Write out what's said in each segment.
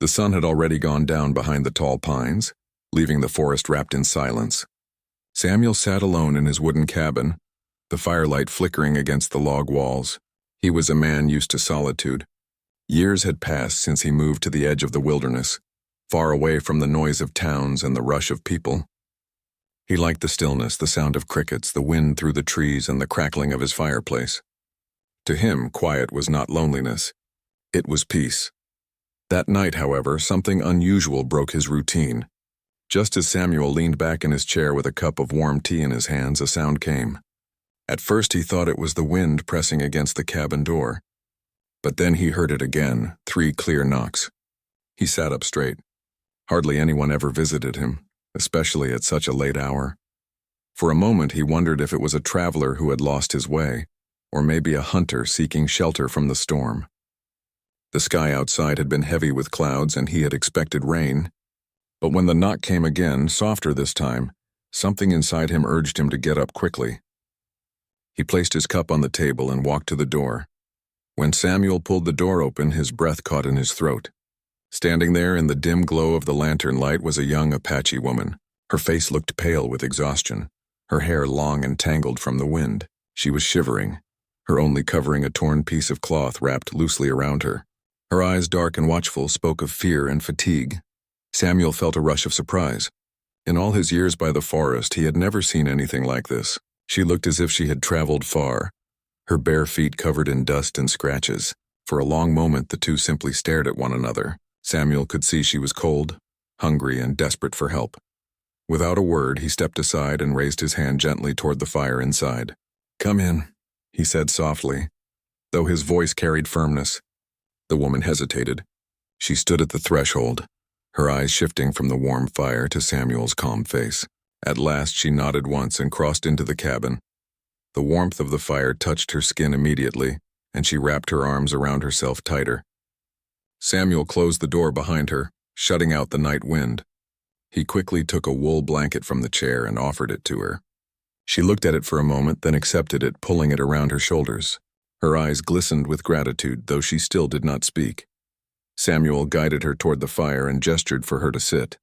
The sun had already gone down behind the tall pines, leaving the forest wrapped in silence. Samuel sat alone in his wooden cabin, the firelight flickering against the log walls. He was a man used to solitude. Years had passed since he moved to the edge of the wilderness, far away from the noise of towns and the rush of people. He liked the stillness, the sound of crickets, the wind through the trees, and the crackling of his fireplace. To him, quiet was not loneliness. It was peace. That night, however, something unusual broke his routine. Just as Samuel leaned back in his chair with a cup of warm tea in his hands, a sound came. At first he thought it was the wind pressing against the cabin door. But then he heard it again, 3 clear knocks. He sat up straight. Hardly anyone ever visited him, especially at such a late hour. For a moment he wondered if it was a traveler who had lost his way, or maybe a hunter seeking shelter from the storm. The sky outside had been heavy with clouds and he had expected rain. But when the knock came again, softer this time, something inside him urged him to get up quickly. He placed his cup on the table and walked to the door. When Samuel pulled the door open, his breath caught in his throat. Standing there in the dim glow of the lantern light was a young Apache woman. Her face looked pale with exhaustion, her hair long and tangled from the wind. She was shivering, her only covering a torn piece of cloth wrapped loosely around her. Her eyes, dark and watchful, spoke of fear and fatigue. Samuel felt a rush of surprise. In all his years by the forest, he had never seen anything like this. She looked as if she had traveled far, her bare feet covered in dust and scratches. For a long moment, the two simply stared at one another. Samuel could see she was cold, hungry, and desperate for help. Without a word, he stepped aside and raised his hand gently toward the fire inside. "Come in," he said softly, though his voice carried firmness. The woman hesitated. She stood at the threshold, her eyes shifting from the warm fire to Samuel's calm face. At last she nodded once and crossed into the cabin. The warmth of the fire touched her skin immediately, and she wrapped her arms around herself tighter. Samuel closed the door behind her, shutting out the night wind. He quickly took a wool blanket from the chair and offered it to her. She looked at it for a moment, then accepted it, pulling it around her shoulders. Her eyes glistened with gratitude, though she still did not speak. Samuel guided her toward the fire and gestured for her to sit.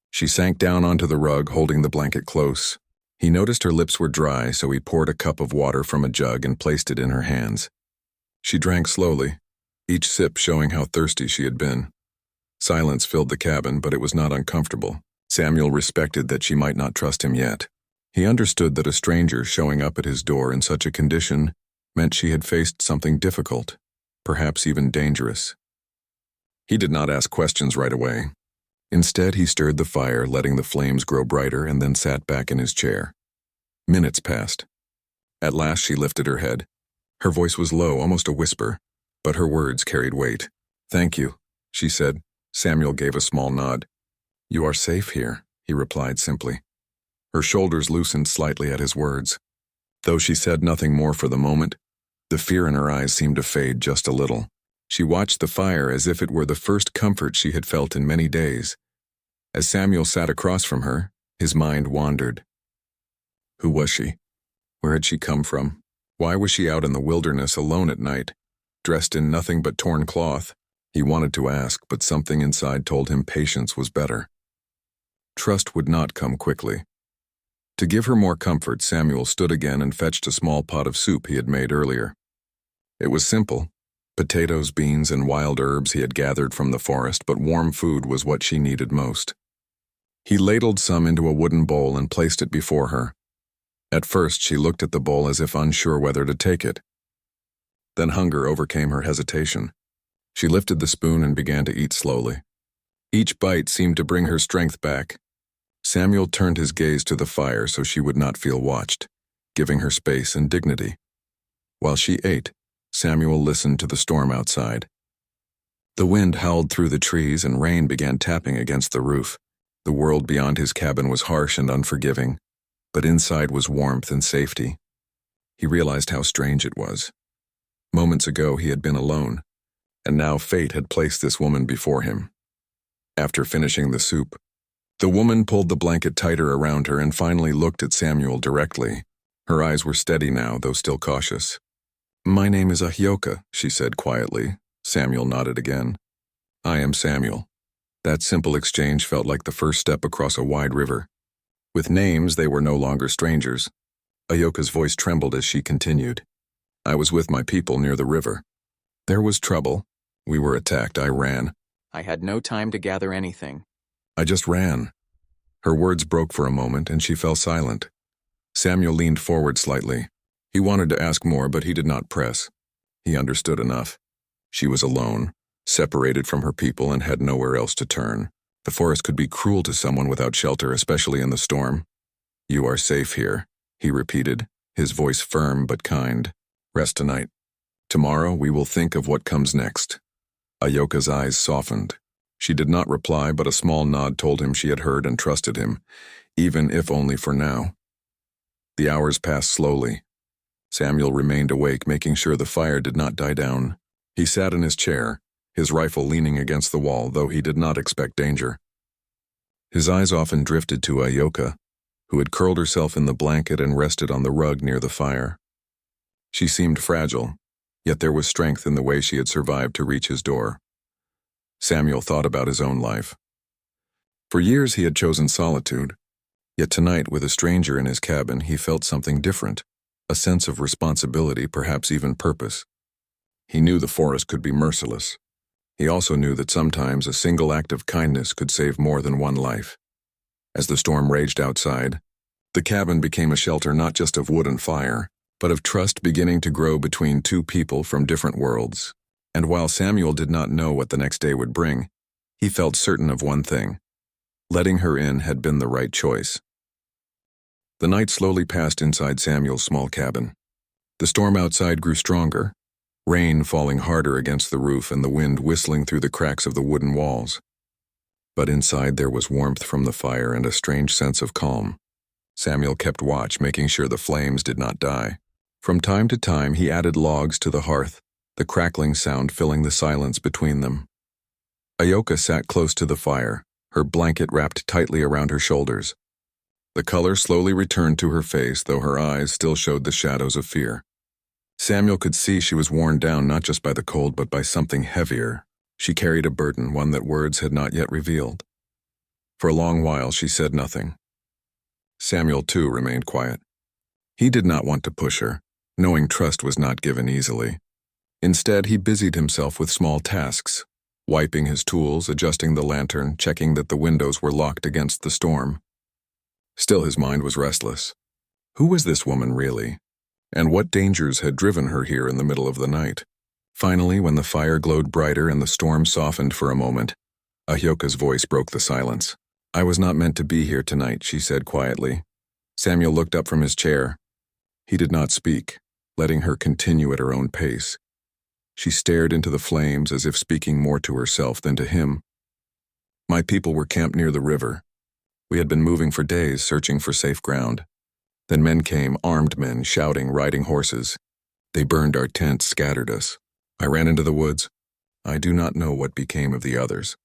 She sank down onto the rug, holding the blanket close. He noticed her lips were dry, so he poured a cup of water from a jug and placed it in her hands. She drank slowly, each sip showing how thirsty she had been. Silence filled the cabin, but it was not uncomfortable. Samuel respected that she might not trust him yet. He understood that a stranger showing up at his door in such a condition meant she had faced something difficult, perhaps even dangerous. He did not ask questions right away. Instead, he stirred the fire, letting the flames grow brighter, and then sat back in his chair. Minutes passed. At last she lifted her head. Her voice was low, almost a whisper, but her words carried weight. "Thank you," she said. Samuel gave a small nod. "You are safe here," he replied simply. Her shoulders loosened slightly at his words. Though she said nothing more for the moment, the fear in her eyes seemed to fade just a little. She watched the fire as if it were the first comfort she had felt in many days. As Samuel sat across from her, his mind wandered. Who was she? Where had she come from? Why was she out in the wilderness alone at night, dressed in nothing but torn cloth? He wanted to ask, but something inside told him patience was better. Trust would not come quickly. To give her more comfort, Samuel stood again and fetched a small pot of soup he had made earlier. It was simple. Potatoes, beans, and wild herbs he had gathered from the forest, but warm food was what she needed most. He ladled some into a wooden bowl and placed it before her. At first, she looked at the bowl as if unsure whether to take it. Then hunger overcame her hesitation. She lifted the spoon and began to eat slowly. Each bite seemed to bring her strength back. Samuel turned his gaze to the fire so she would not feel watched, giving her space and dignity. While she ate, Samuel listened to the storm outside. The wind howled through the trees and rain began tapping against the roof. The world beyond his cabin was harsh and unforgiving, but inside was warmth and safety. He realized how strange it was. Moments ago he had been alone, and now fate had placed this woman before him. After finishing the soup, the woman pulled the blanket tighter around her and finally looked at Samuel directly. Her eyes were steady now, though still cautious. "My name is Ahyoka," she said quietly. Samuel nodded again. I am Samuel. That simple exchange felt like the first step across a wide river. With names, they were no longer strangers. Ayoka's voice trembled as she continued. I was with my people near the river. There was trouble. We were attacked. I ran. I had no time to gather anything. I just ran. Her words broke for a moment, and she fell silent. Samuel leaned forward slightly. He wanted to ask more, but he did not press. He understood enough. She was alone, separated from her people, and had nowhere else to turn. The forest could be cruel to someone without shelter, especially in the storm. You are safe here, he repeated, his voice firm but kind. Rest tonight. Tomorrow we will think of what comes next. Ayoka's eyes softened. She did not reply, but a small nod told him she had heard and trusted him, even if only for now. The hours passed slowly. Samuel remained awake, making sure the fire did not die down. He sat in his chair, his rifle leaning against the wall, though he did not expect danger. His eyes often drifted to Ayoka, who had curled herself in the blanket and rested on the rug near the fire. She seemed fragile, yet there was strength in the way she had survived to reach his door. Samuel thought about his own life. For years he had chosen solitude, yet tonight, with a stranger in his cabin, he felt something different, a sense of responsibility, perhaps even purpose. He knew the forest could be merciless. He also knew that sometimes a single act of kindness could save more than one life. As the storm raged outside, the cabin became a shelter not just of wood and fire, but of trust beginning to grow between two people from different worlds. And while Samuel did not know what the next day would bring, he felt certain of one thing. Letting her in had been the right choice. The night slowly passed inside Samuel's small cabin. The storm outside grew stronger, rain falling harder against the roof and the wind whistling through the cracks of the wooden walls. But inside there was warmth from the fire and a strange sense of calm. Samuel kept watch, making sure the flames did not die. From time to time he added logs to the hearth, the crackling sound filling the silence between them. Ayoka sat close to the fire, her blanket wrapped tightly around her shoulders. The color slowly returned to her face, though her eyes still showed the shadows of fear. Samuel could see she was worn down not just by the cold but by something heavier. She carried a burden, one that words had not yet revealed. For a long while she said nothing. Samuel, too, remained quiet. He did not want to push her, knowing trust was not given easily. Instead, he busied himself with small tasks, wiping his tools, adjusting the lantern, checking that the windows were locked against the storm. Still, his mind was restless. Who was this woman really? And what dangers had driven her here in the middle of the night? Finally, when the fire glowed brighter and the storm softened for a moment, Ayoka's voice broke the silence. I was not meant to be here tonight, she said quietly. Samuel looked up from his chair. He did not speak, letting her continue at her own pace. She stared into the flames as if speaking more to herself than to him. My people were camped near the river. We had been moving for days, searching for safe ground. Then men came, armed men, shouting, riding horses. They burned our tents, scattered us. I ran into the woods. I do not know what became of the others.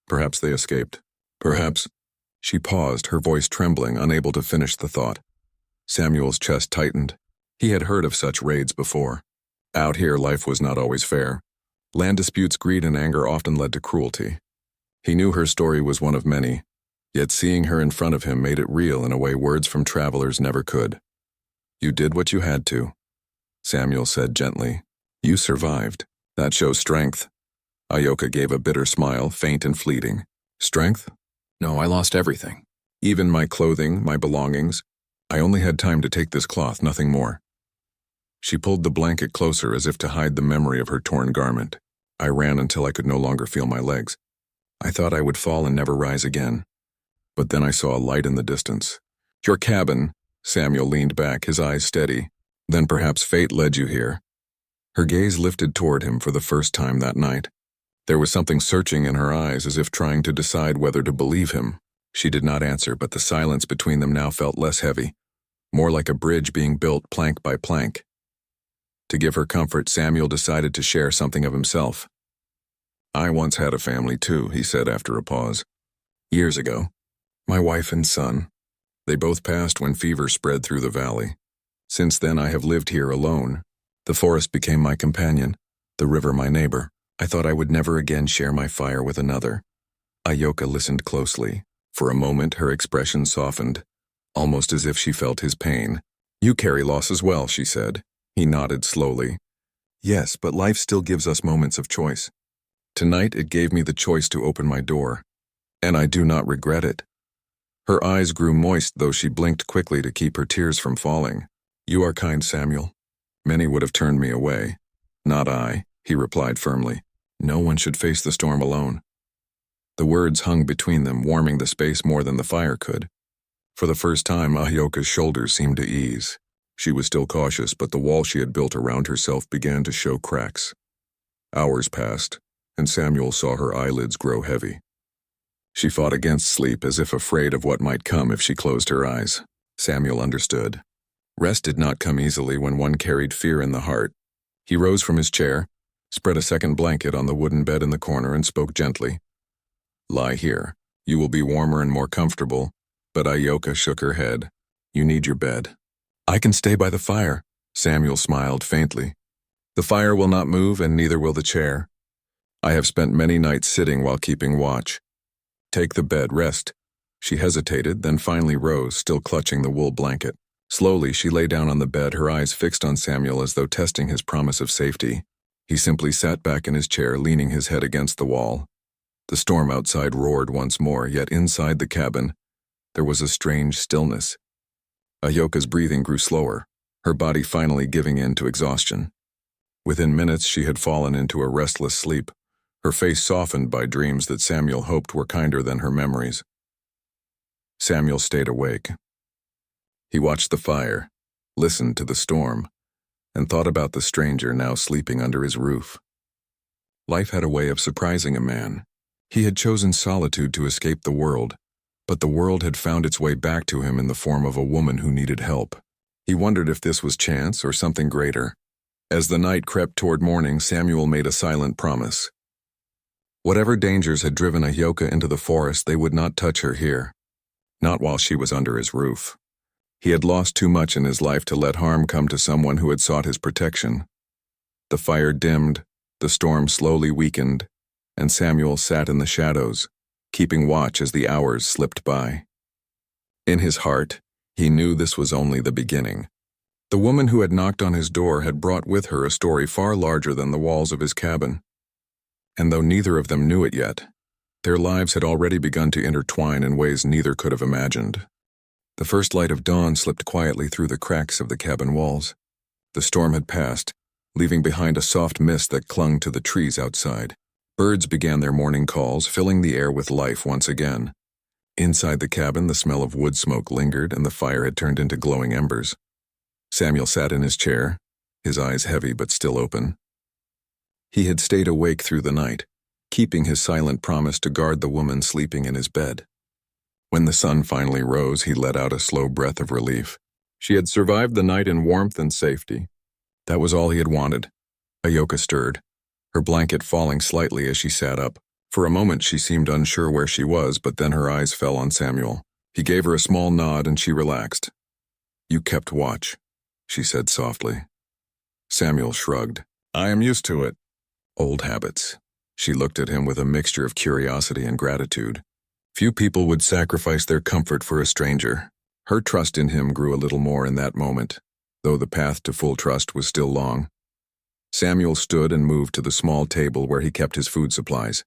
Perhaps they escaped. Perhaps. She paused, her voice trembling, unable to finish the thought. Samuel's chest tightened. He had heard of such raids before. Out here, life was not always fair. Land disputes, greed, and anger often led to cruelty. He knew her story was one of many, yet seeing her in front of him made it real in a way words from travelers never could. You did what you had to, Samuel said gently. You survived. That shows strength. Ayoka gave a bitter smile, faint and fleeting. Strength? No, I lost everything. Even my clothing, my belongings. I only had time to take this cloth, nothing more. She pulled the blanket closer as if to hide the memory of her torn garment. I ran until I could no longer feel my legs. I thought I would fall and never rise again. But then I saw a light in the distance. Your cabin. Samuel leaned back, his eyes steady. Then perhaps fate led you here. Her gaze lifted toward him for the first time that night. There was something searching in her eyes, as if trying to decide whether to believe him. She did not answer, but the silence between them now felt less heavy, more like a bridge being built plank by plank. To give her comfort, Samuel decided to share something of himself. I once had a family too, he said after a pause. Years ago. My wife and son. They both passed when fever spread through the valley. Since then I have lived here alone. The forest became my companion, the river my neighbor. I thought I would never again share my fire with another. Ayoka listened closely. For a moment, her expression softened, almost as if she felt his pain. You carry loss as well, she said. He nodded slowly. Yes, but life still gives us moments of choice. Tonight it gave me the choice to open my door, and I do not regret it. Her eyes grew moist, though she blinked quickly to keep her tears from falling. You are kind, Samuel. Many would have turned me away. Not I, he replied firmly. No one should face the storm alone. The words hung between them, warming the space more than the fire could. For the first time, Ayoka's shoulders seemed to ease. She was still cautious, but the wall she had built around herself began to show cracks. Hours passed, and Samuel saw her eyelids grow heavy. She fought against sleep, as if afraid of what might come if she closed her eyes. Samuel understood. Rest did not come easily when one carried fear in the heart. He rose from his chair, spread a second blanket on the wooden bed in the corner, and spoke gently. Lie here. You will be warmer and more comfortable. But Ayoka shook her head. You need your bed. I can stay by the fire. Samuel smiled faintly. The fire will not move, and neither will the chair. I have spent many nights sitting while keeping watch. Take the bed, rest. She hesitated, then finally rose, still clutching the wool blanket. Slowly, she lay down on the bed, her eyes fixed on Samuel as though testing his promise of safety. He simply sat back in his chair, leaning his head against the wall. The storm outside roared once more, yet inside the cabin, there was a strange stillness. Ayoka's breathing grew slower, her body finally giving in to exhaustion. Within minutes, she had fallen into a restless sleep, her face softened by dreams that Samuel hoped were kinder than her memories. Samuel stayed awake. He watched the fire, listened to the storm, and thought about the stranger now sleeping under his roof. Life had a way of surprising a man. He had chosen solitude to escape the world, but the world had found its way back to him in the form of a woman who needed help. He wondered if this was chance or something greater. As the night crept toward morning, Samuel made a silent promise. Whatever dangers had driven Ayoka into the forest, they would not touch her here. Not while she was under his roof. He had lost too much in his life to let harm come to someone who had sought his protection. The fire dimmed, the storm slowly weakened, and Samuel sat in the shadows, keeping watch as the hours slipped by. In his heart, he knew this was only the beginning. The woman who had knocked on his door had brought with her a story far larger than the walls of his cabin. And though neither of them knew it yet, their lives had already begun to intertwine in ways neither could have imagined. The first light of dawn slipped quietly through the cracks of the cabin walls. The storm had passed, leaving behind a soft mist that clung to the trees outside. Birds began their morning calls, filling the air with life once again. Inside the cabin, the smell of wood smoke lingered, and the fire had turned into glowing embers. Samuel sat in his chair, his eyes heavy but still open. He had stayed awake through the night, keeping his silent promise to guard the woman sleeping in his bed. When the sun finally rose, he let out a slow breath of relief. She had survived the night in warmth and safety. That was all he had wanted. Ayoka stirred, her blanket falling slightly as she sat up. For a moment she seemed unsure where she was, but then her eyes fell on Samuel. He gave her a small nod and she relaxed. You kept watch, she said softly. Samuel shrugged. I am used to it. Old habits. She looked at him with a mixture of curiosity and gratitude. Few people would sacrifice their comfort for a stranger. Her trust in him grew a little more in that moment, though the path to full trust was still long. Samuel stood and moved to the small table where he kept his food supplies.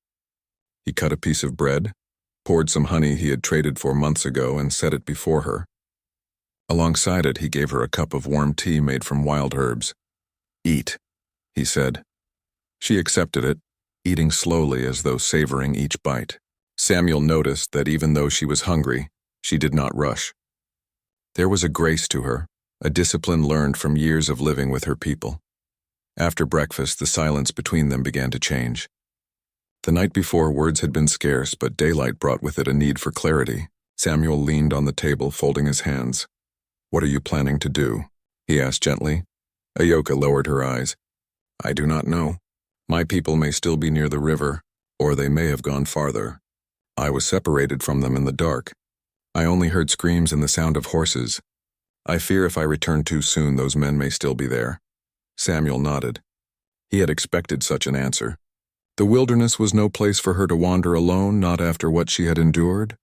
He cut a piece of bread, poured some honey he had traded for months ago, and set it before her. Alongside it, he gave her a cup of warm tea made from wild herbs. Eat, he said. She accepted it, eating slowly as though savoring each bite. Samuel noticed that even though she was hungry, she did not rush. There was a grace to her, a discipline learned from years of living with her people. After breakfast, the silence between them began to change. The night before, words had been scarce, but daylight brought with it a need for clarity. Samuel leaned on the table, folding his hands. What are you planning to do? He asked gently. Ayoka lowered her eyes. I do not know. My people may still be near the river, or they may have gone farther. I was separated from them in the dark. I only heard screams and the sound of horses. I fear if I return too soon, those men may still be there. Samuel nodded. He had expected such an answer. The wilderness was no place for her to wander alone, not after what she had endured.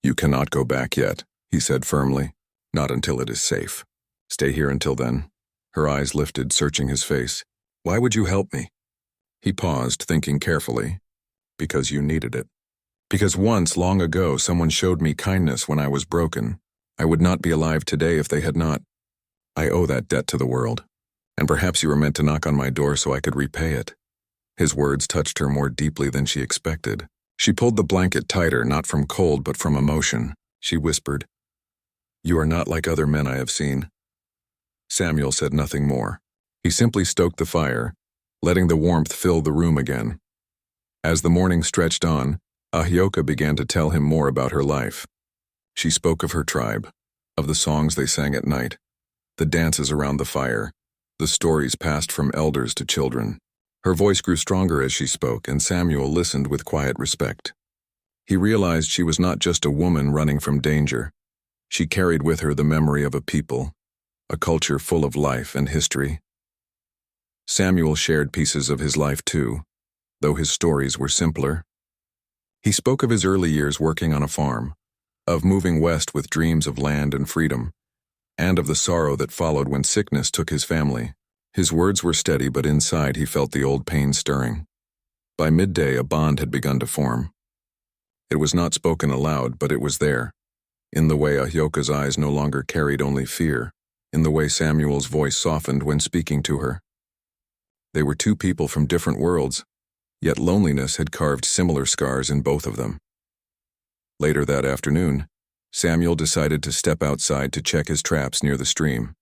"You cannot go back yet," he said firmly. "Not until it is safe. Stay here until then." Her eyes lifted, searching his face. "Why would you help me?" He paused, thinking carefully. "Because you needed it. Because once, long ago, someone showed me kindness when I was broken. I would not be alive today if they had not. I owe that debt to the world. And perhaps you were meant to knock on my door so I could repay it." His words touched her more deeply than she expected. She pulled the blanket tighter, not from cold but from emotion. She whispered, "You are not like other men I have seen." Samuel said nothing more. He simply stoked the fire, letting the warmth fill the room again. As the morning stretched on, Ahyoka began to tell him more about her life. She spoke of her tribe, of the songs they sang at night, the dances around the fire, the stories passed from elders to children. Her voice grew stronger as she spoke, and Samuel listened with quiet respect. He realized she was not just a woman running from danger. She carried with her the memory of a people, a culture full of life and history. Samuel shared pieces of his life too, though his stories were simpler. He spoke of his early years working on a farm, of moving west with dreams of land and freedom, and of the sorrow that followed when sickness took his family. His words were steady, but inside he felt the old pain stirring. By midday, a bond had begun to form. It was not spoken aloud, but it was there, in the way Ahyoka's eyes no longer carried only fear, in the way Samuel's voice softened when speaking to her. They were two people from different worlds, yet loneliness had carved similar scars in both of them. Later that afternoon, Samuel decided to step outside to check his traps near the stream.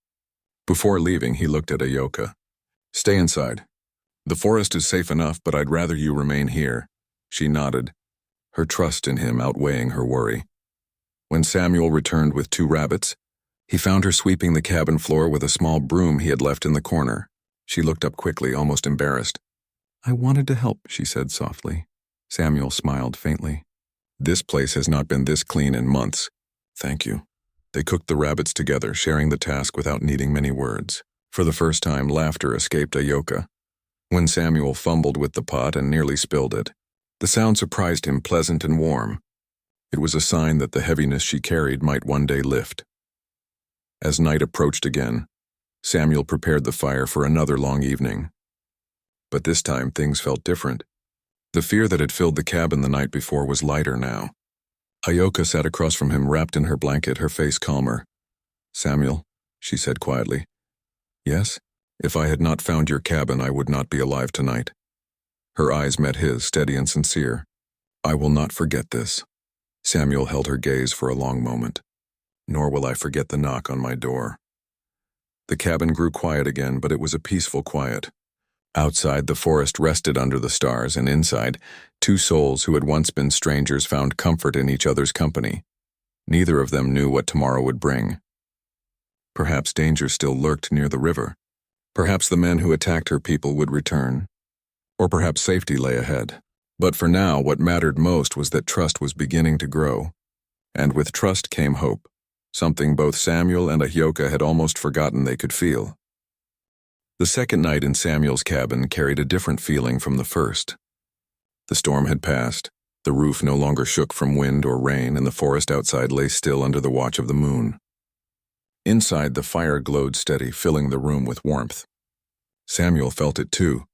Before leaving, he looked at Ahyoka. "Stay inside. The forest is safe enough, but I'd rather you remain here." She nodded, her trust in him outweighing her worry. When Samuel returned with 2 rabbits, he found her sweeping the cabin floor with a small broom he had left in the corner. She looked up quickly, almost embarrassed. "I wanted to help," she said softly. Samuel smiled faintly. "This place has not been this clean in months. Thank you." They cooked the rabbits together, sharing the task without needing many words. For the first time, laughter escaped Ahyoka. When Samuel fumbled with the pot and nearly spilled it, the sound surprised him, pleasant and warm. It was a sign that the heaviness she carried might one day lift. As night approached again, Samuel prepared the fire for another long evening. But this time things felt different. The fear that had filled the cabin the night before was lighter now. Ahyoka sat across from him, wrapped in her blanket, her face calmer. "Samuel," she said quietly. "Yes? If I had not found your cabin, I would not be alive tonight." Her eyes met his, steady and sincere. "I will not forget this." Samuel held her gaze for a long moment. "Nor will I forget the knock on my door." The cabin grew quiet again, but it was a peaceful quiet. Outside, the forest rested under the stars, and inside, 2 souls who had once been strangers found comfort in each other's company. Neither of them knew what tomorrow would bring. Perhaps danger still lurked near the river. Perhaps the men who attacked her people would return. Or perhaps safety lay ahead. But for now, what mattered most was that trust was beginning to grow. And with trust came hope, something both Samuel and Ahyoka had almost forgotten they could feel. The second night in Samuel's cabin carried a different feeling from the first. The storm had passed, the roof no longer shook from wind or rain, and the forest outside lay still under the watch of the moon. Inside, the fire glowed steady, filling the room with warmth. Samuel felt it too.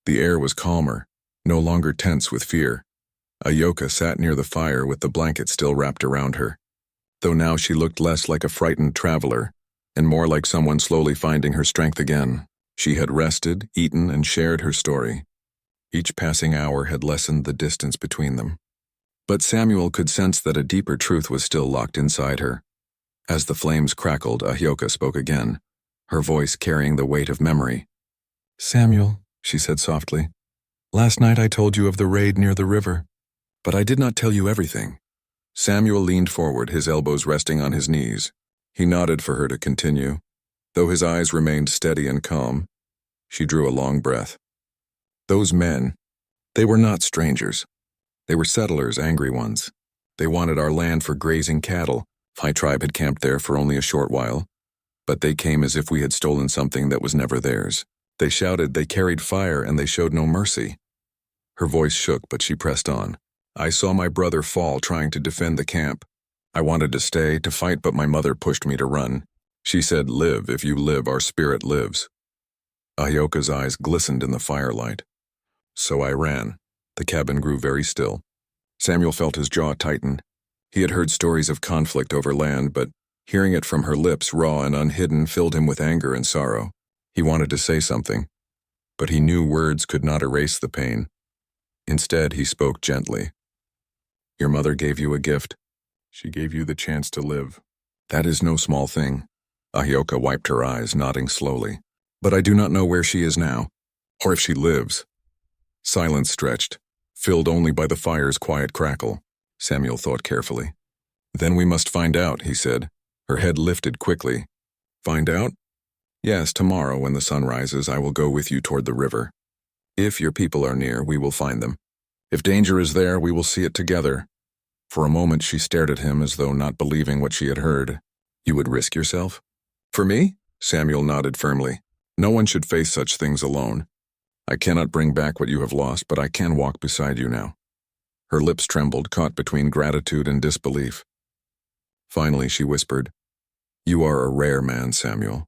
The air was calmer, no longer tense with fear. Ahyoka sat near the fire with the blanket still wrapped around her, though now she looked less like a frightened traveler and more like someone slowly finding her strength again. She had rested, eaten, and shared her story. Each passing hour had lessened the distance between them. But Samuel could sense that a deeper truth was still locked inside her. As the flames crackled, Ahyoka spoke again, her voice carrying the weight of memory. "Samuel," she said softly, "last night I told you of the raid near the river, but I did not tell you everything." Samuel leaned forward, his elbows resting on his knees. He nodded for her to continue. Though his eyes remained steady and calm, she drew a long breath. Those men, they were not strangers. They were settlers, angry ones. They wanted our land for grazing cattle. My tribe had camped there for only a short while, but they came as if we had stolen something that was never theirs. They shouted, they carried fire, and they showed no mercy. Her voice shook, but she pressed on. I saw my brother fall trying to defend the camp. I wanted to stay, to fight, but my mother pushed me to run. She said, live, if you live, our spirit lives. Ahyoka's eyes glistened in the firelight. So I ran. The cabin grew very still. Samuel felt his jaw tighten. He had heard stories of conflict over land, but hearing it from her lips, raw and unhidden, filled him with anger and sorrow. He wanted to say something, but he knew words could not erase the pain. Instead, he spoke gently. Your mother gave you a gift. She gave you the chance to live. That is no small thing. Ahyoka wiped her eyes, nodding slowly. But I do not know where she is now, or if she lives. Silence stretched, filled only by the fire's quiet crackle. Samuel thought carefully. Then we must find out, he said. Her head lifted quickly. Find out? Yes, tomorrow when the sun rises, I will go with you toward the river. If your people are near, we will find them. If danger is there, we will see it together. For a moment she stared at him as though not believing what she had heard. You would risk yourself? For me? Samuel nodded firmly. No one should face such things alone. I cannot bring back what you have lost, but I can walk beside you now. Her lips trembled, caught between gratitude and disbelief. Finally, she whispered, You are a rare man, Samuel.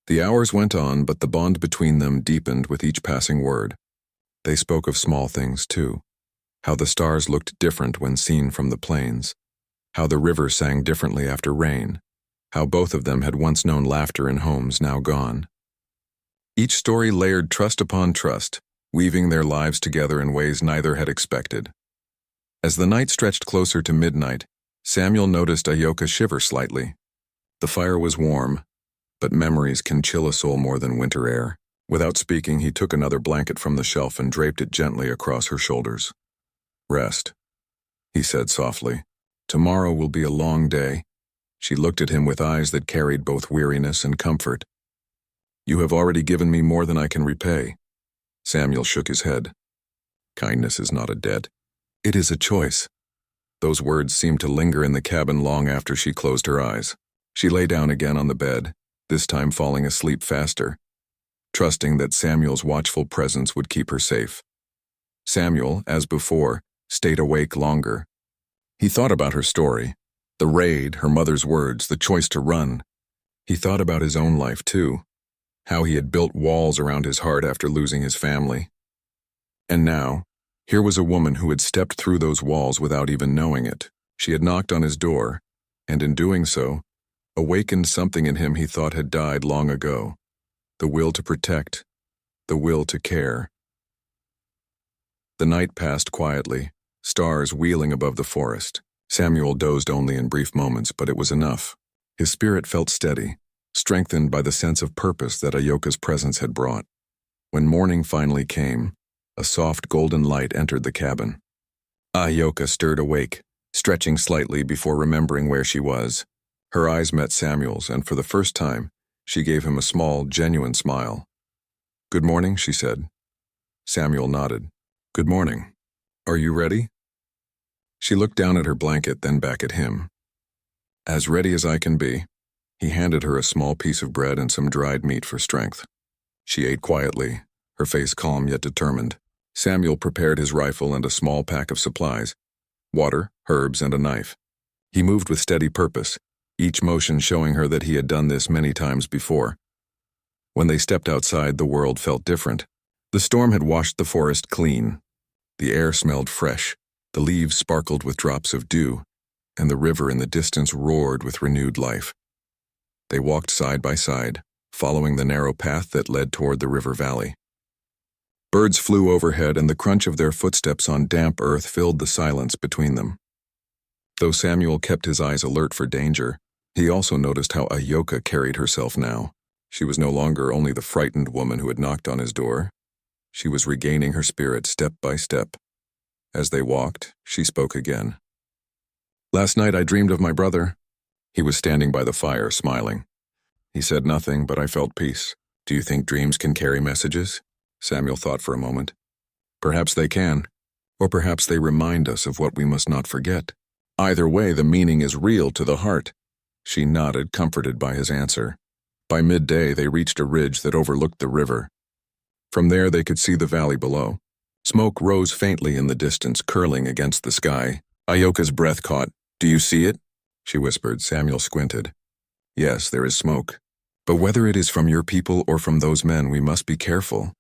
The hours went on, but the bond between them deepened with each passing word. They spoke of small things, too. How the stars looked different when seen from the plains. How the river sang differently after rain. How both of them had once known laughter in homes now gone. Each story layered trust upon trust, weaving their lives together in ways neither had expected. As the night stretched closer to midnight, Samuel noticed Ahyoka shiver slightly. The fire was warm, but memories can chill a soul more than winter air. Without speaking, he took another blanket from the shelf and draped it gently across her shoulders. Rest, he said softly. Tomorrow will be a long day. She looked at him with eyes that carried both weariness and comfort. You have already given me more than I can repay. Samuel shook his head. Kindness is not a debt. It is a choice. Those words seemed to linger in the cabin long after she closed her eyes. She lay down again on the bed, this time falling asleep faster, trusting that Samuel's watchful presence would keep her safe. Samuel, as before, stayed awake longer. He thought about her story, the raid, her mother's words, the choice to run. He thought about his own life, too, how he had built walls around his heart after losing his family. And now, here was a woman who had stepped through those walls without even knowing it. She had knocked on his door, and in doing so, awakened something in him he thought had died long ago. The will to protect, the will to care. The night passed quietly, stars wheeling above the forest. Samuel dozed only in brief moments, but it was enough. His spirit felt steady, strengthened by the sense of purpose that Ahyoka's presence had brought. When morning finally came, a soft golden light entered the cabin. Ahyoka stirred awake, stretching slightly before remembering where she was. Her eyes met Samuel's, and for the first time, she gave him a small, genuine smile. Good morning, she said. Samuel nodded. Good morning. Are you ready? She looked down at her blanket, then back at him. As ready as I can be. He handed her a small piece of bread and some dried meat for strength. She ate quietly, her face calm yet determined. Samuel prepared his rifle and a small pack of supplies, water, herbs, and a knife. He moved with steady purpose, each motion showing her that he had done this many times before. When they stepped outside, the world felt different. The storm had washed the forest clean. The air smelled fresh, the leaves sparkled with drops of dew, and the river in the distance roared with renewed life. They walked side by side, following the narrow path that led toward the river valley. Birds flew overhead, and the crunch of their footsteps on damp earth filled the silence between them. Though Samuel kept his eyes alert for danger, he also noticed how Ahyoka carried herself now. She was no longer only the frightened woman who had knocked on his door. She was regaining her spirit step by step. As they walked, she spoke again. Last night I dreamed of my brother. He was standing by the fire, smiling. He said nothing, but I felt peace. Do you think dreams can carry messages? Samuel thought for a moment. Perhaps they can, or perhaps they remind us of what we must not forget. Either way, the meaning is real to the heart. She nodded, comforted by his answer. By midday, they reached a ridge that overlooked the river. From there, they could see the valley below. Smoke rose faintly in the distance, curling against the sky. Ayoka's breath caught. "Do you see it?" she whispered. Samuel squinted. "Yes, there is smoke. But whether it is from your people or from those men, we must be careful."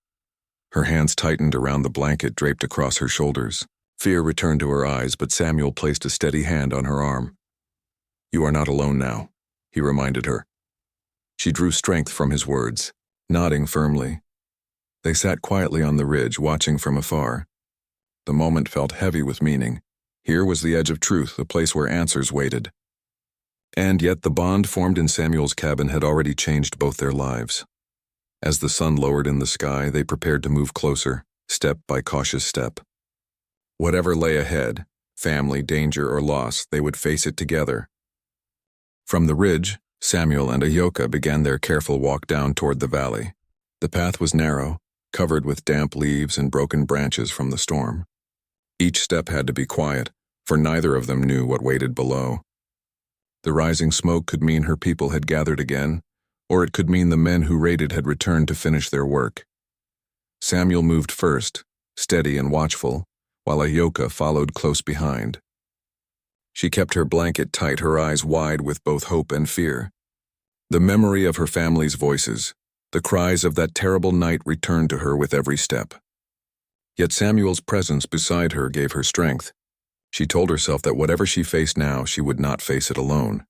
Her hands tightened around the blanket draped across her shoulders. Fear returned to her eyes, but Samuel placed a steady hand on her arm. "You are not alone now," he reminded her. She drew strength from his words, nodding firmly. They sat quietly on the ridge, watching from afar. The moment felt heavy with meaning. Here was the edge of truth, the place where answers waited. And yet the bond formed in Samuel's cabin had already changed both their lives. As the sun lowered in the sky, they prepared to move closer, step by cautious step. Whatever lay ahead, family, danger, or loss, they would face it together. From the ridge, Samuel and Ayoka began their careful walk down toward the valley. The path was narrow, covered with damp leaves and broken branches from the storm. Each step had to be quiet, for neither of them knew what waited below. The rising smoke could mean her people had gathered again, or it could mean the men who raided had returned to finish their work. Samuel moved first, steady and watchful, while Ayoka followed close behind. She kept her blanket tight, her eyes wide with both hope and fear. The memory of her family's voices, the cries of that terrible night returned to her with every step. Yet Samuel's presence beside her gave her strength. She told herself that whatever she faced now, she would not face it alone.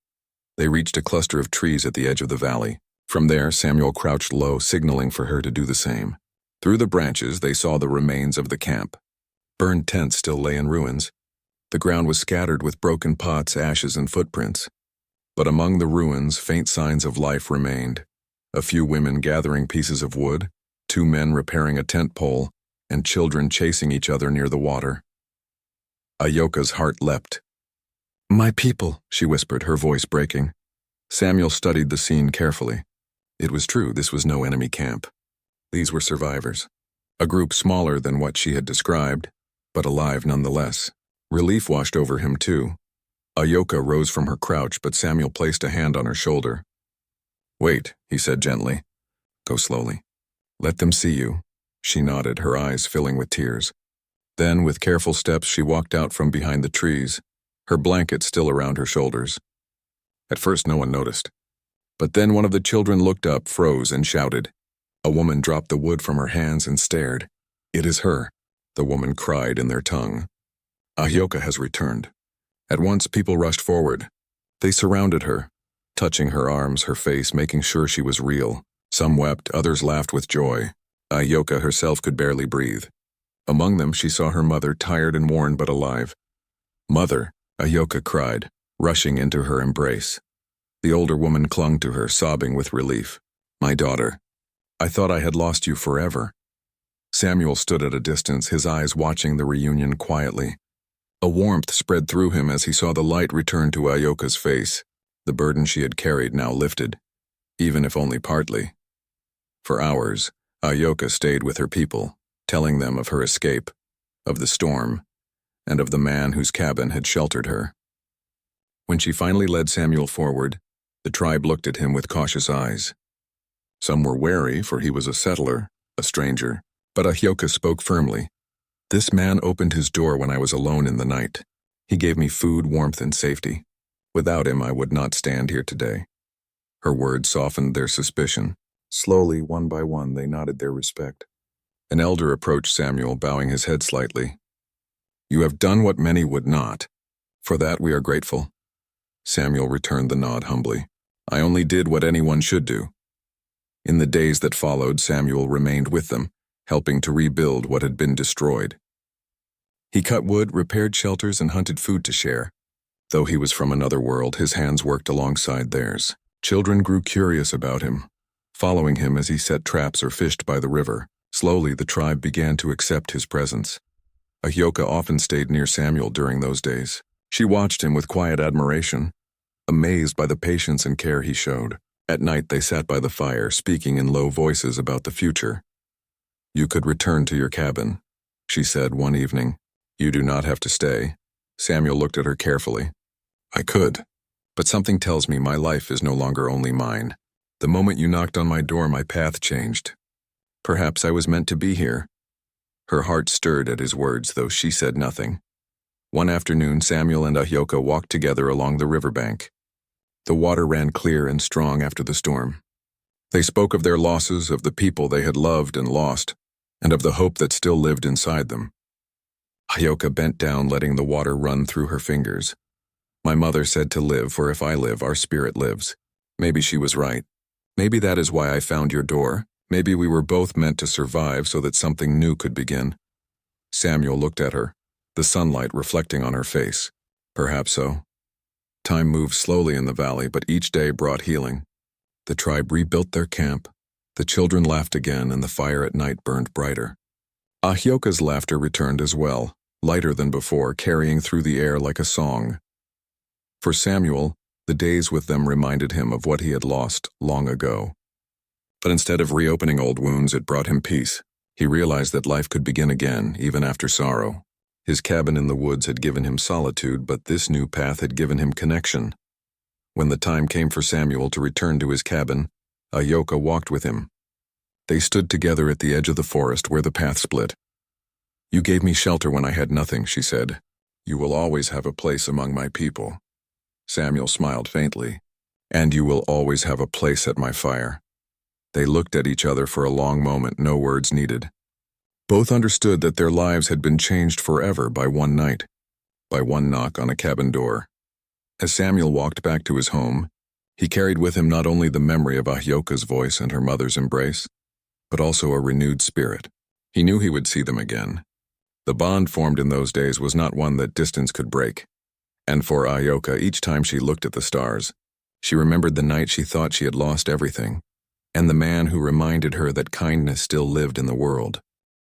They reached a cluster of trees at the edge of the valley. From there, Samuel crouched low, signaling for her to do the same. Through the branches, they saw the remains of the camp. Burned tents still lay in ruins. The ground was scattered with broken pots, ashes, and footprints. But among the ruins, faint signs of life remained. A few women gathering pieces of wood, 2 men repairing a tent pole, and children chasing each other near the water. Ayoka's heart leapt. "My people," she whispered, her voice breaking. Samuel studied the scene carefully. It was true, this was no enemy camp. These were survivors. A group smaller than what she had described, but alive nonetheless. Relief washed over him too. Ayoka rose from her crouch, but Samuel placed a hand on her shoulder. "Wait," he said gently. "Go slowly. Let them see you." She nodded, her eyes filling with tears. Then, with careful steps, she walked out from behind the trees, her blanket still around her shoulders. At first, no one noticed. But then one of the children looked up, froze, and shouted. A woman dropped the wood from her hands and stared. "It is her," the woman cried in their tongue. "Ayoka has returned." At once, people rushed forward. They surrounded her, touching her arms, her face, making sure she was real. Some wept, others laughed with joy. Ayoka herself could barely breathe. Among them, she saw her mother, tired and worn but alive. "Mother," Ayoka cried, rushing into her embrace. The older woman clung to her, sobbing with relief. "My daughter, I thought I had lost you forever." Samuel stood at a distance, his eyes watching the reunion quietly. A warmth spread through him as he saw the light return to Ayoka's face. The burden she had carried now lifted, even if only partly. For hours, Ayoka stayed with her people, telling them of her escape, of the storm, and of the man whose cabin had sheltered her. When she finally led Samuel forward, the tribe looked at him with cautious eyes. Some were wary, for he was a settler, a stranger, but Ayoka spoke firmly. "This man opened his door when I was alone in the night. He gave me food, warmth, and safety. Without him, I would not stand here today." Her words softened their suspicion. Slowly, one by one, they nodded their respect. An elder approached Samuel, bowing his head slightly. "You have done what many would not. For that we are grateful." Samuel returned the nod humbly. "I only did what anyone should do." In the days that followed, Samuel remained with them, helping to rebuild what had been destroyed. He cut wood, repaired shelters, and hunted food to share. Though he was from another world, his hands worked alongside theirs. Children grew curious about him, following him as he set traps or fished by the river. Slowly, the tribe began to accept his presence. Ayoka often stayed near Samuel during those days. She watched him with quiet admiration, amazed by the patience and care he showed. At night, they sat by the fire, speaking in low voices about the future. "You could return to your cabin," she said one evening. "You do not have to stay." Samuel looked at her carefully. "I could, but something tells me my life is no longer only mine. The moment you knocked on my door, my path changed. Perhaps I was meant to be here." Her heart stirred at his words, though she said nothing. One afternoon, Samuel and Ahyoka walked together along the riverbank. The water ran clear and strong after the storm. They spoke of their losses, of the people they had loved and lost, and of the hope that still lived inside them. Ahyoka bent down, letting the water run through her fingers. My mother said to live, for if I live, our spirit lives. Maybe she was right. Maybe that is why I found your door. Maybe we were both meant to survive so that something new could begin. Samuel looked at her, the sunlight reflecting on her face. Perhaps so. Time moved slowly in the valley, but each day brought healing. The tribe rebuilt their camp. The children laughed again, and the fire at night burned brighter. Ahyoka's laughter returned as well, lighter than before, carrying through the air like a song. For Samuel, the days with them reminded him of what he had lost long ago. But instead of reopening old wounds, it brought him peace. He realized that life could begin again, even after sorrow. His cabin in the woods had given him solitude, but this new path had given him connection. When the time came for Samuel to return to his cabin, Ahyoka walked with him. They stood together at the edge of the forest where the path split. "You gave me shelter when I had nothing," she said. "You will always have a place among my people." Samuel smiled faintly. "And you will always have a place at my fire." They looked at each other for a long moment, no words needed. Both understood that their lives had been changed forever by one night, by one knock on a cabin door. As Samuel walked back to his home, he carried with him not only the memory of Ahyoka's voice and her mother's embrace, but also a renewed spirit. He knew he would see them again. The bond formed in those days was not one that distance could break. And for Ahyoka, each time she looked at the stars, she remembered the night she thought she had lost everything, and the man who reminded her that kindness still lived in the world.